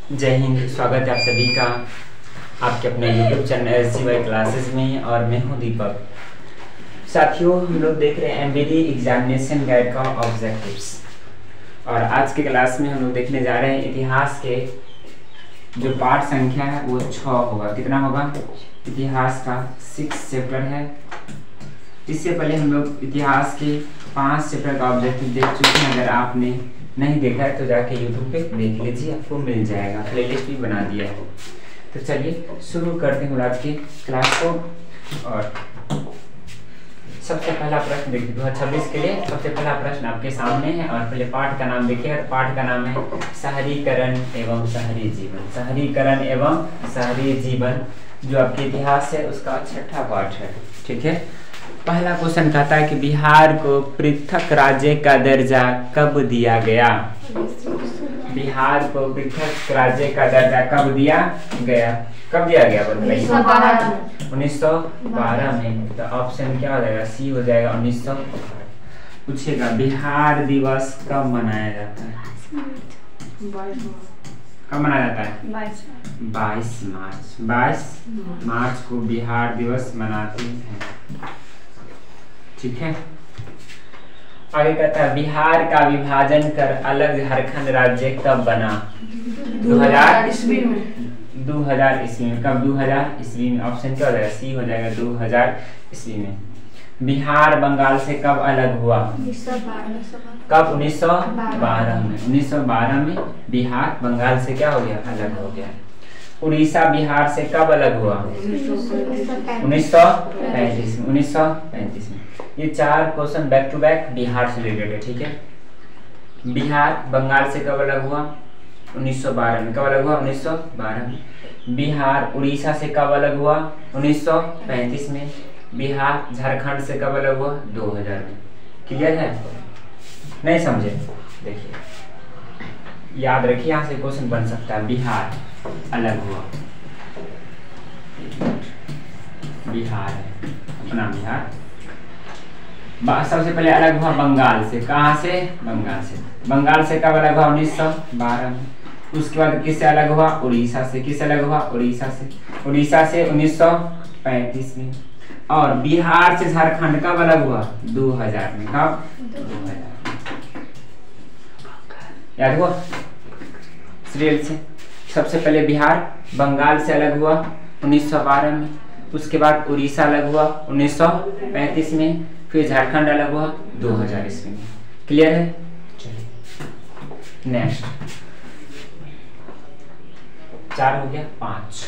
जय हिंद। स्वागत है आप सभी का आपके अपने YouTube चैनल SGY क्लासेस में और मैं हूं दीपक। साथियों, हम लोग देख रहे हैं MBD एग्जामिनेशन गाइड का ऑब्जेक्टिव्स और आज के क्लास में हम लोग देखने जा रहे हैं इतिहास के जो पाठ संख्या है वो 6 होगा। कितना होगा? इतिहास का 6 चैप्टर है। इससे पहले हम लोग इतिहास के 5 चैप्टर का ऑब्जेक्टिव देख चुके हैं। अगर आपने नहीं देखा है तो जाके YouTube पे देख लीजिए, आपको मिल जाएगा। प्लेलिस्ट भी बना दिया है। तो चलिए शुरू करते हैं आज की क्लास को। और सबसे पहला प्रश्न देखिए 2026 के लिए सबसे पहला प्रश्न आपके सामने है। और पहले पाठ का नाम देखिएगा। पाठ का नाम है शहरीकरण एवं शहरी जीवन। शहरीकरण एवं शहरी जीवन जो आपके इतिहास है उसका 6ठा पाठ है। ठीक है। पहला क्वेश्चन कहता है कि बिहार को पृथक राज्य का दर्जा कब दिया गया? बिहार को पृथक राज्य का दर्जा कब दिया गया? कब दिया गया बताइए? 1912 में। तो ऑप्शन क्या हो जाएगा? सी हो जाएगा 1912। पूछेगा बिहार दिवस कब मनाया जाता है? कब मनाया जाता है? 22 मार्च। 22 मार्च को बिहार दिवस मनाते हैं। ठीक है। आगे कहता है बिहार का विभाजन कर अलग झारखंड राज्य कब बना? 2000 ईस्वी में। 2000 ईस्वी में। कब? 2000 ईस्वी में। ऑप्शन क्या हो जाएगा? सी हो जाएगा 2000 ईस्वी में। बिहार बंगाल से कब अलग हुआ? कब? 1912 में। 1912 में बिहार बंगाल से क्या हो गया? अलग हो गया। उड़ीसा बिहार से कब अलग हुआ? 1935 में। 1935 में। ये 4 question back to back Bihar से रिलेटेड है। ठीक है। बिहार बंगाल से कब अलग हुआ? 1912 में। कब अलग हुआ? 1912 में। बिहार उड़ीसा से कब अलग हुआ? 1935 में। बिहार झारखंड से कब अलग हुआ? 2000 में। क्लियर है? नहीं समझे? देखिए याद रखिए, यहाँ से क्वेश्चन बन सकता है। बिहार अलग हुआ, बिहार है अपना बिहार। सबसे पहले अलग हुआ बंगाल से। कहाँ से? बंगाल से। बंगाल से कब अलग हुआ? 1912 में। उसके बाद किससे अलग हुआ? उड़ीसा से। किससे अलग हुआ? उड़ीसा से। उड़ीसा से 1935 में। और बिहार से झारखंड कब अलग हुआ? 2000 में। कब? 2000। याद हुआ? सीरियल से सबसे पहले बिहार बंगाल से अलग हुआ 1912 में। उसके बाद उड़ीसा अलग हुआ 1935 में। फिर झारखंड अलग हुआ 2000 ईस्वी में। क्लियर है? चलिए नेक्स्ट 4 हो गया। 5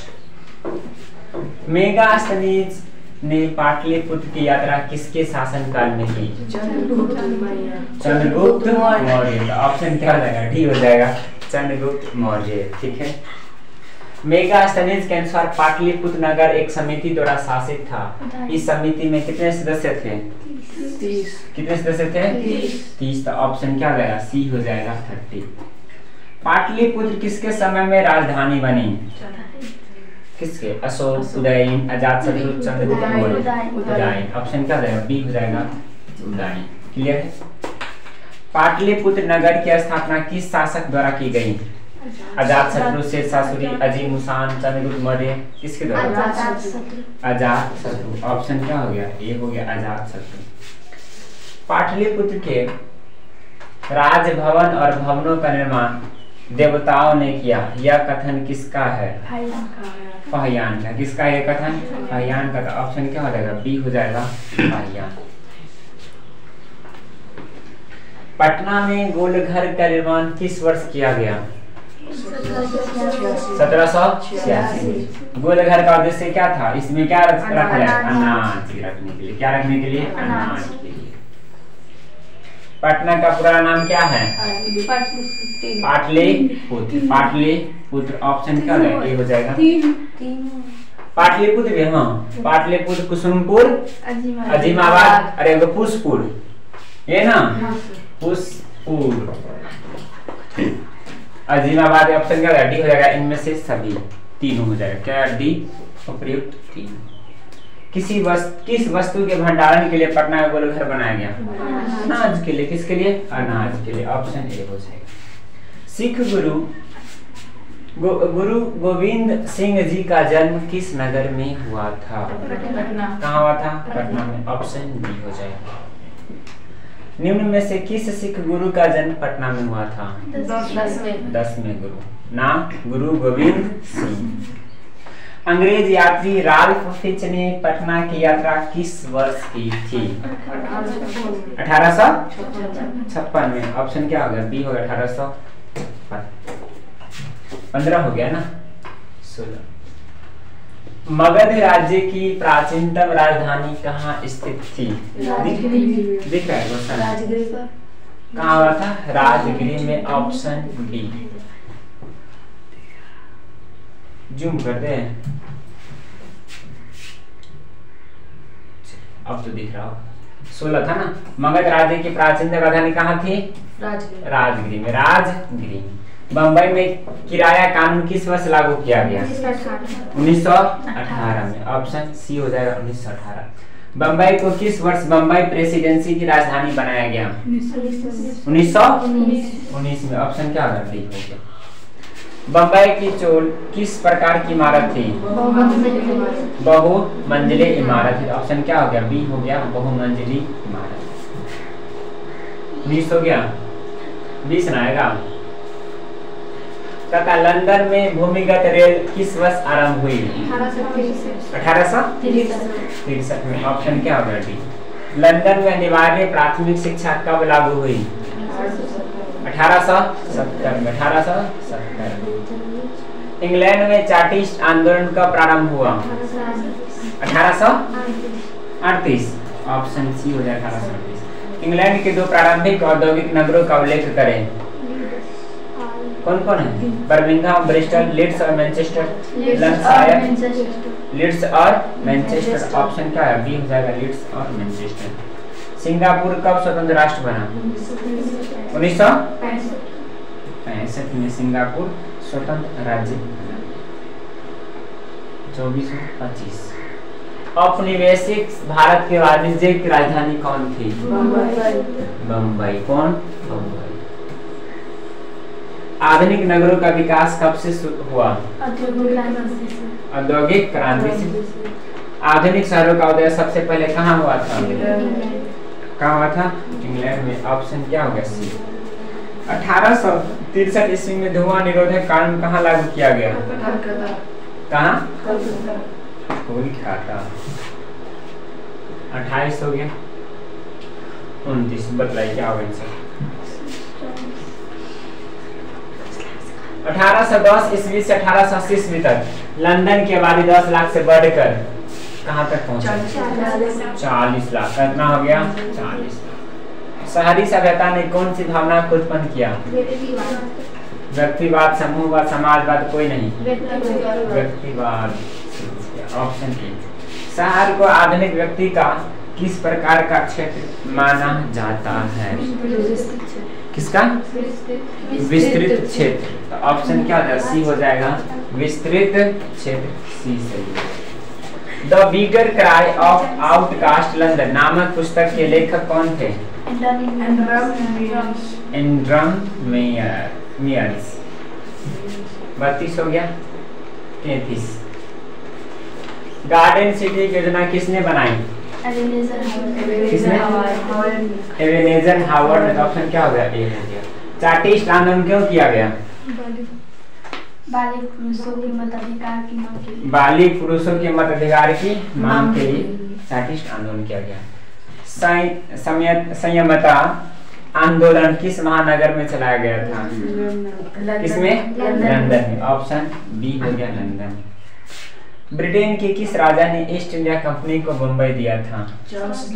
मेगास्थनीज ने पाटलिपुत्र की यात्रा किसके शासनकाल में की? चंद्रगुप्त मौर्य। ऑप्शन क्या हो जाएगा? डी हो जाएगा चंद्रगुप्त मौर्य। ठीक है। मेगास्थनीज के अनुसार पाटलिपुत्र नगर एक समिति द्वारा शासित था। इस समिति में कितने सदस्य थे? 30। कितने सदस्य थे? 30। तो ऑप्शन क्या हो जाएगा? सी हो जाएगा 30। पाटलिपुत्र किसके समय में राजधानी बनी? किसके? अशोक, उदयन, अजातशत्रु, चंद्रगुप्त मौर्य। उदयन। ऑप्शन क्या हो जाएगा? बी हो जाएगा उदयन। क्लियर है? पाटलिपुत्र नगर की स्थापना किस शासक द्वारा की गई? अजातशत्रु, शेरशाह सूरी, अजीम उसान, चंद्रगुप्त मौर्य। किसके द्वारा? अजातशत्रु। ऑप्शन क्या हो गया? ए हो गया अजातशत्रु। पाटलिपुत्र के राजभवन और भवनों का निर्माण देवताओं ने किया, यह कथन किसका है? फाहियान का। किसका ये कथन? फाहियान का। ऑप्शन क्या हो जाएगा? बी हो जाएगा फाहियान। पटना में गोलघर का निर्माण किस वर्ष किया गया? 1786। गोलघर का उद्देश्य क्या था? इसमें क्या रखा है? अनाज रखने के लिए। क्या रखने के लिए? अनाज के लिए। पटना का पुराना नाम क्या है? पाटलिपुत्र। पाटलिपुत्र। ऑप्शन क्या है? ए हो जाएगा पाटलिपुत्र भी। हाँ, पाटलिपुत्र, कुसुमपुर, अजीमाबाद, अरे पुष्पुर, ये ना पुष्पुर, अजीमाबाद। ऑप्शन क्या डी हो जाएगा? इनमें से सभी तीनों हो जाएगा। क्या? डी उपयुक्त 3। किस वस्तु के भंडारण के लिए पटना का गोलघर बनाया गया? अनाज के लिए। किसके लिए? अनाज के लिए। ऑप्शन ए हो जाएगा। सिख गुरु गुरु गोविंद सिंह जी का जन्म किस नगर में हुआ था? कहाँ हुआ था? पटना में। ऑप्शन बी हो जाएगा। निम्न में से किस सिख गुरु का जन्म पटना में हुआ था? 10वें गुरु। नाम गुरु गोविंद सिंह। अंग्रेज यात्री राल्फ फिच ने पटना की यात्रा किस वर्ष की थी? 1856 में। ऑप्शन क्या होगा? बी होगा 1815 हो गया ना। 16। मगध राज्य की प्राचीनतम राजधानी कहाँ स्थित थी? दिख रहा है क्वेश्चन? कहाँ हुआ था? राजगिरी में। Option B. जूम कर दे, अब तो दिख रहा हो। 16 था ना। मगध राज्य की प्राचीन राजधानी कहाँ थी? राजगिरी में। राजगिरी। बम्बई में किराया कानून किस वर्ष लागू किया गया? 1918 में। ऑप्शन सी हो जाएगा 1918। बम्बई को किस वर्ष बम्बई प्रेसिडेंसी की राजधानी बनाया गया? 1919 में। ऑप्शन क्या होगा? डी हो गया। बम्बई की चोल किस प्रकार की इमारत थी? बहुमंजिली इमारत थी। ऑप्शन क्या हो गया? बी हो गया, बहुमंजिली इमारत। 19 हो गया। 20 आएगा। तथा लंदन में भूमिगत रेल किस वर्ष आरंभ हुई? 1863 में। ऑप्शन क्या होगा? डी। लंदन में अनिवार्य प्राथमिक शिक्षा कब लागू हुई? 1870 में। 1870 में। इंग्लैंड में चार्टिस्ट आंदोलन कब प्रारंभ हुआ? 1838। ऑप्शन सी हो जाएगा 1838। इंग्लैंड के 2 प्रारंभिक औद्योगिक नगरों का उल्लेख करें। कौन कौन है? बर्मिंघम, ब्रिस्टल, लीड्स और मैनचेस्टर। लीड्स और मैनचेस्टर। ऑप्शन क्या है? बी हो जाएगा, लीड्स और मैनचेस्टर। सिंगापुर कब स्वतंत्र राष्ट्र बना? 1965 में सिंगापुर स्वतंत्र राज्य बना। 2425। औपनिवेशिक भारत के वाणिज्यिक राजधानी कौन थी? बम्बई। कौन? बम्बई। आधुनिक नगरों का विकास कब से हुआ? औद्योगिक क्रांति से। आधुनिक शहरों का उदय सबसे पहले कहाँ हुआ था? कहाँ हुआ था? इंग्लैंड में। ऑप्शन क्या होगा? सी। 1863 ईस्वी में धुआं निरोधक कानून कहाँ लागू किया गया? कहाँ? कोलकाता। 28 हो गया। 29 बतलाइए क्या होगा आंसर? 1810 ईस्वी से 1880 ईस्वी तक लंदन की आबादी 10 लाख से बढ़कर कहाँ तक पहुंची? 40 लाख। कितना हो गया? 40 लाख। शहरी सभ्यता ने कौन सी भावना को उत्पन्न किया? व्यक्तिवाद, समूहवाद, समाजवाद? कोई नहीं, व्यक्तिवाद। Option A. शहर को आधुनिक व्यक्ति का किस प्रकार का क्षेत्र माना जाता है? किसका? विस्तृत क्षेत्र। तो ऑप्शन क्या होगा? सी हो जाएगा, विस्तृत क्षेत्र। सी सही है। The bigger cry of outcast London नामक पुस्तक के लेखक कौन थे? एंड्रम मेयर्स। 32 हो गया। 33। गार्डन सिटी योजना किसने बनाई? Ebenezer Howard. ऑप्शन क्या हो गया? ए हो गया। चार्टिस्ट आंदोलन क्यों किया गया? बालिग पुरुषों के मताधिकार की मांग के लिए। बालिग पुरुषों के मताधिकार की मांग के लिए चार्टिस्ट आंदोलन किया गया। संयमता आंदोलन किस महानगर में चलाया गया था? किसमें? लंदन में। ऑप्शन बी हो गया, लंदन। ब्रिटेन के किस राजा ने ईस्ट इंडिया कंपनी को बम्बई दिया था? चार्ल्स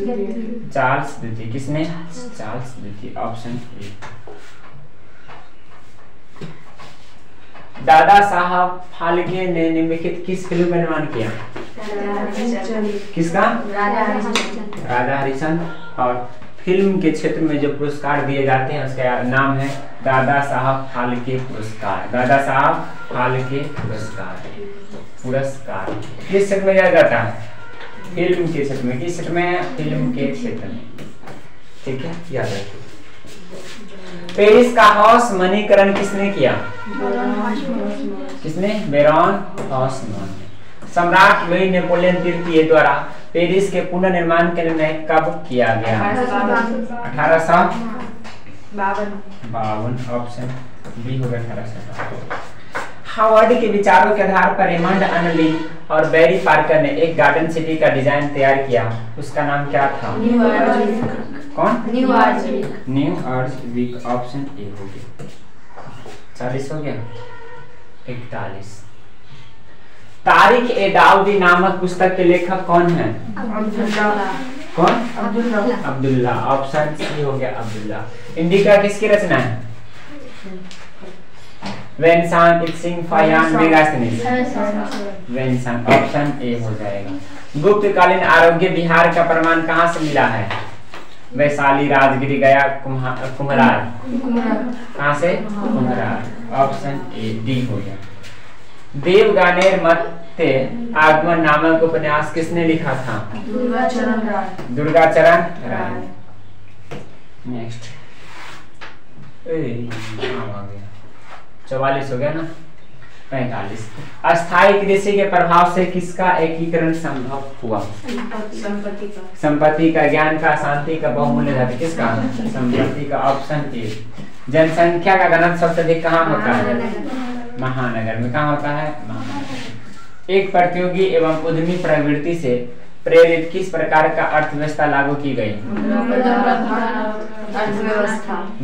द्वितीय। किसने? चार्ल्स द्वितीय। Option A. दादा साहब फाल्के ने निम्नलिखित किस फिल्म का निर्माण किया? किसका? राजा हरिश्चंद्र। और फिल्म के क्षेत्र में जो पुरस्कार दिए जाते हैं उसका नाम है दादा साहब फाल्के पुरस्कार। दादा साहब फाल्के पुरस्कार। किस क्षेत्र में दिया जाता है? फिल्म के क्षेत्र में। किस क्षेत्र में? फिल्म के क्षेत्र में। ठीक है, याद रखिए। पेरिस का हौसमनीकरण किसने किया? किसने? बेरॉन हॉसमैन। सम्राट लुई नेपोलियन तृतीय द्वारा पेरिस के पुनर्निर्माण के निर्णय कब किया गया? 1852। ऑप्शन बी होगा 1852। हार्वर्ड के विचारों के आधार पर रेमंड अनलिन और बैरी पार्कर ने एक गार्डन सिटी का डिजाइन तैयार किया, उसका नाम क्या था? कौन? न्यू आर्चविक। ऑप्शन ए हो गया। 40 हो गया। 41। तारिक ए दाऊदी नामक पुस्तक के लेखक कौन है? कौन? अब्दुल्ला। ऑप्शन सी हो गया अब्दुल्ला। इंडिका किसकी रचना है? Xuanzang Itsing Faxian Megasthenes. Xuanzang. Option A हो जाएगा। गुप्तकालीन आरोग्य बिहार का प्रमाण कहाँ से मिला है? वैशाली, राजगिरी, गया, कुम्हरार। कहाँ से? कुम्हरार। ऑप्शन ए डी हो गया। देवगानेर मत्ते आगमन नामक उपन्यास किसने लिखा था? दुर्गाचरण राय। नेक्स्ट। आ गया 44 हो गया ना। 45। अस्थायी कृषि के प्रभाव से किसका एकीकरण संभव हुआ? संपत्ति का, ज्ञान का, शांति का, बहुमूल्य धातु किसका? संपत्ति का। Option A. जनसंख्या का घनत्व सबसे अधिक कहाँ होता है? महानगर में। कहाँ होता है? महानगर। एक प्रतियोगी एवं उद्यमी प्रवृत्ति से प्रेरित किस प्रकार का अर्थव्यवस्था लागू की गई?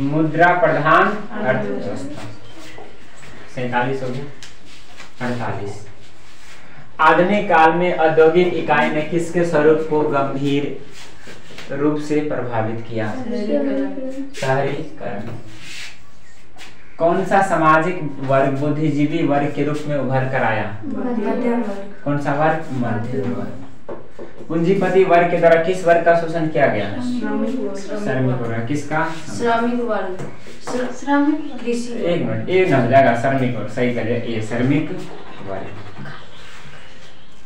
मुद्रा प्रधान अर्थव्यवस्था। 47 हो गया। 48। आधुनिक काल में औद्योगिक इकाई ने किसके स्वरूप को गंभीर रूप से प्रभावित किया? शहरीकरण। कौन सा सामाजिक वर्ग बुद्धिजीवी वर्ग के रूप में उभर कर आया? कौन सा वर्ग? मध्यम वर्ग। पूंजीपति वर्ग के द्वारा किस वर्ग का शोषण किया गया? श्रमिक वर्ग। किसका? श्रमिक वर्ग। श्रमिक कृषि। एक मिनट, एक न हो जाएगा। श्रमिक वर्ग सही करिए। ये श्रमिक वर्ग।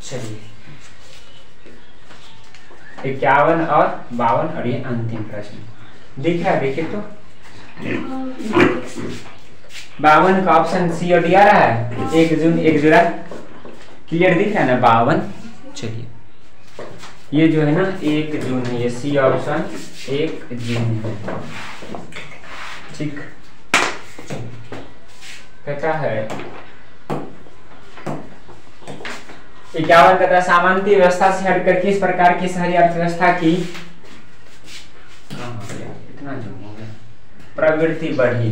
चलिए 51 और 52 और ये अंतिम प्रश्न दिख रहा है, देखिए तो 52 का ऑप्शन सी और डी आ रहा है। 1 जून 1 जुलाई क्लियर दिख रहा है ना 52। चलिए ये जो है ना 1 जून है, ये सी ऑप्शन 1 जून है। ठीक कहता है 51 कहता है सामान्य व्यवस्था से हटकर किस प्रकार की शहरी अर्थव्यवस्था की इतना जो हो गया प्रवृत्ति बढ़ी?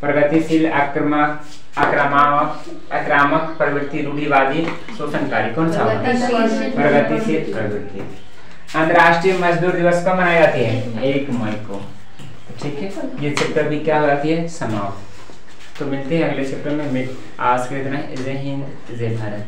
प्रगतिशील, आक्रामक प्रवृत्ति, रूढ़िवादी, शोषणकारी। कौन सा? प्रगतिशील प्रवृत्ति। अंतर्राष्ट्रीय मजदूर दिवस कब मनाई जाती है? 1 मई को। ठीक है, ये चैप्टर भी क्या हो जाती है? समाप्त। तो मिलते हैं अगले चैप्टर में। आज के इतना। जय हिंद, जय भारत।